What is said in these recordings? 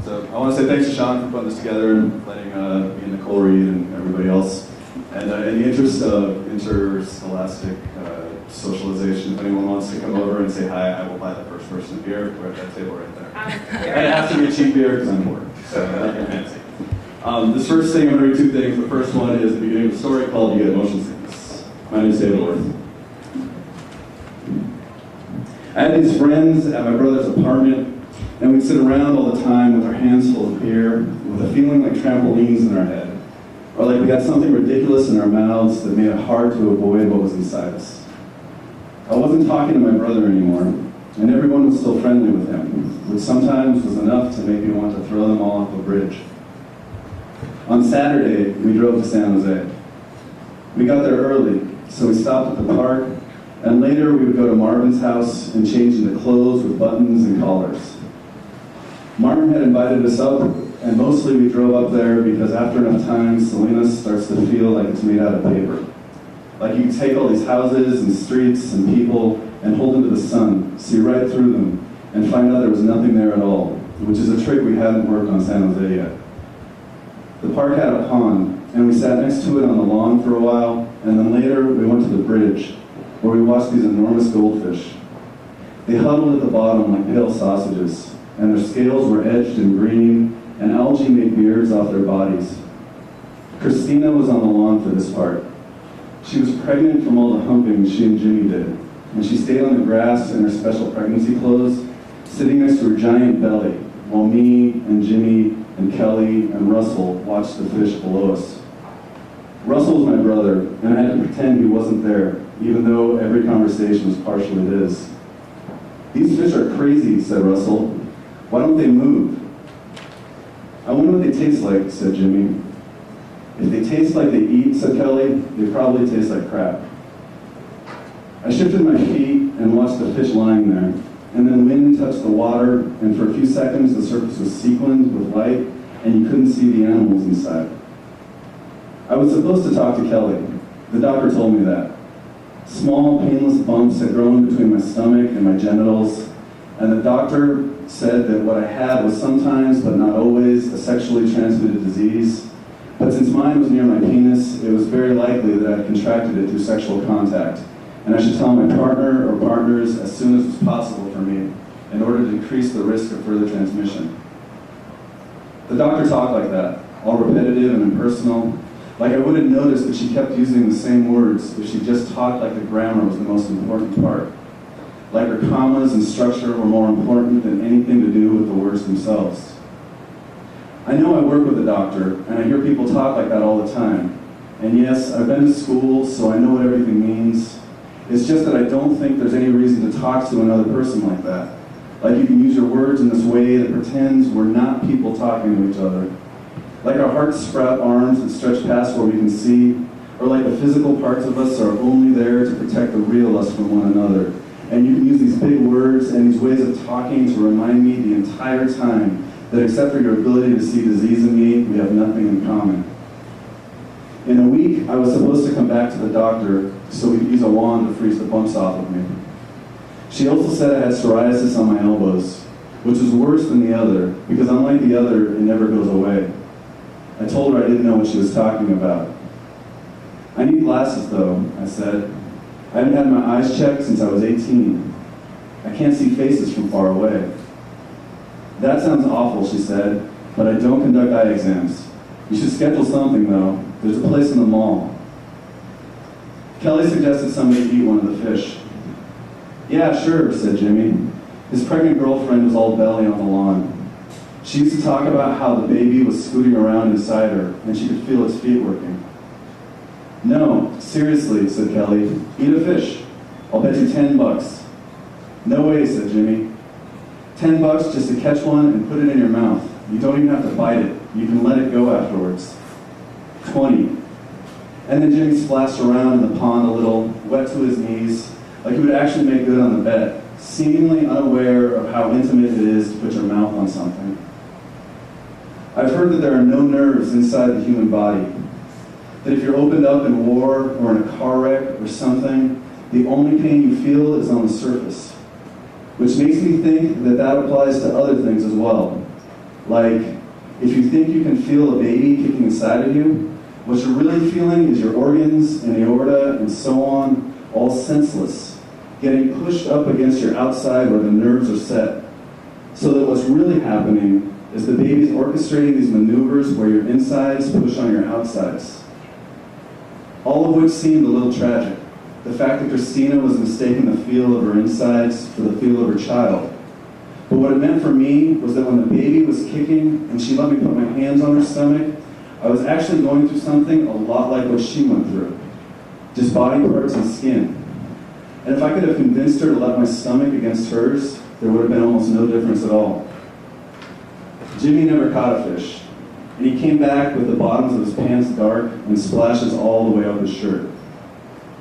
So I want to say thanks to Sean for putting this together and letting me and Nicole read and everybody else. And in the interest of interscholastic socialization, if anyone wants to come over and say hi, I will buy the first person a beer. We're at that table right there. And it has to be a cheap beer because I'm poor. So nothing fancy. This first thing, I'm going to read two things. The first one is the beginning of a story called You Get Motion Sickness. My name is David Wirth. I had these friends at my brother's apartment, and we'd sit around all the time with our hands full of beer, with a feeling like trampolines in our head, or like we had something ridiculous in our mouths that made it hard to avoid what was inside us. I wasn't talking to my brother anymore, and everyone was still friendly with him, which sometimes was enough to make me want to throw them all off a bridge. On Saturday, we drove to San Jose. We got there early, so we stopped at the park, and later we would go to Marvin's house and change into clothes with buttons and collars. Marvin had invited us up, and mostly we drove up there because after enough time, Salinas starts to feel like it's made out of paper. Like you can take all these houses and streets and people and hold them to the sun, see right through them, and find out there was nothing there at all, which is a trick we hadn't worked on San Jose yet. The park had a pond, and we sat next to it on the lawn for a while, and then later we went to the bridge, where we watched these enormous goldfish. They huddled at the bottom like pale sausages, and their scales were edged in green, and algae made beards off their bodies. Christina was on the lawn for this part. She was pregnant from all the humping she and Jimmy did, and she stayed on the grass in her special pregnancy clothes, sitting next to her giant belly, while me and Jimmy and Kelly and Russell watched the fish below us. Russell was my brother, and I had to pretend he wasn't there, even though every conversation was partially his. "These fish are crazy," said Russell. "Why don't they move?" "I wonder what they taste like," said Jimmy. "If they taste like they eat," said Kelly, "they probably taste like crap." I shifted my feet and watched the fish lying there, and then wind touched the water, and for a few seconds the surface was sequined with light, and you couldn't see the animals inside. I was supposed to talk to Kelly. The doctor told me that. Small, painless bumps had grown between my stomach and my genitals, and the doctor said that what I had was sometimes, but not always, a sexually transmitted disease. But since mine was near my penis, it was very likely that I had contracted it through sexual contact, and I should tell my partner or partners as soon as was possible for me in order to decrease the risk of further transmission. The doctor talked like that, all repetitive and impersonal, like I wouldn't notice that she kept using the same words if she just talked like the grammar was the most important part. Like her commas and structure were more important than anything to do with the words themselves. I know I work with a doctor, and I hear people talk like that all the time. And yes, I've been to school, so I know what everything means. It's just that I don't think there's any reason to talk to another person like that. Like you can use your words in this way that pretends we're not people talking to each other. Like our hearts sprout arms that stretch past where we can see, or like the physical parts of us are only there to protect the real us from one another. And you can use these big words and these ways of talking to remind me the entire time that except for your ability to see disease in me, we have nothing in common. In a week, I was supposed to come back to the doctor so we could use a wand to freeze the bumps off of me. She also said I had psoriasis on my elbows, which was worse than the other, because unlike the other, it never goes away. I told her I didn't know what she was talking about. "I need glasses though," I said. "I haven't had my eyes checked since I was 18. I can't see faces from far away." "That sounds awful," she said, "but I don't conduct eye exams. You should schedule something though. There's a place in the mall." Kelly suggested somebody eat one of the fish. "Yeah, sure," said Jimmy. His pregnant girlfriend was all belly on the lawn. She used to talk about how the baby was scooting around inside her, and she could feel its feet working. "No, seriously," said Kelly. "Eat a fish. I'll bet you $10. "No way," said Jimmy. $10 just to catch one and put it in your mouth. You don't even have to bite it. You can let it go afterwards. 20. And then Jimmy splashed around in the pond a little, wet to his knees, like he would actually make good on the bet, seemingly unaware of how intimate it is to put your mouth on something. I've heard that there are no nerves inside the human body. That if you're opened up in war or in a car wreck or something, the only pain you feel is on the surface. Which makes me think that that applies to other things as well. Like, if you think you can feel a baby kicking inside of you, what you're really feeling is your organs and aorta and so on, all senseless, getting pushed up against your outside where the nerves are set. So that what's really happening is the baby's orchestrating these maneuvers where your insides push on your outsides. All of which seemed a little tragic. The fact that Christina was mistaking the feel of her insides for the feel of her child. But what it meant for me was that when the baby was kicking and she let me put my hands on her stomach, I was actually going through something a lot like what she went through. Just body parts and skin. And if I could have convinced her to let my stomach against hers, there would have been almost no difference at all. Jimmy never caught a fish, and he came back with the bottoms of his pants dark and splashes all the way up his shirt.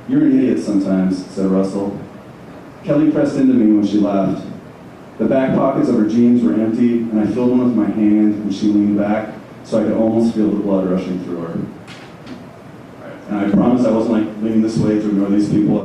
"You're an idiot sometimes," said Russell. Kelly pressed into me when she laughed. The back pockets of her jeans were empty, and I filled one with my hand, and she leaned back so I could almost feel the blood rushing through her. And I promised I wasn't like leaning this way to ignore these people.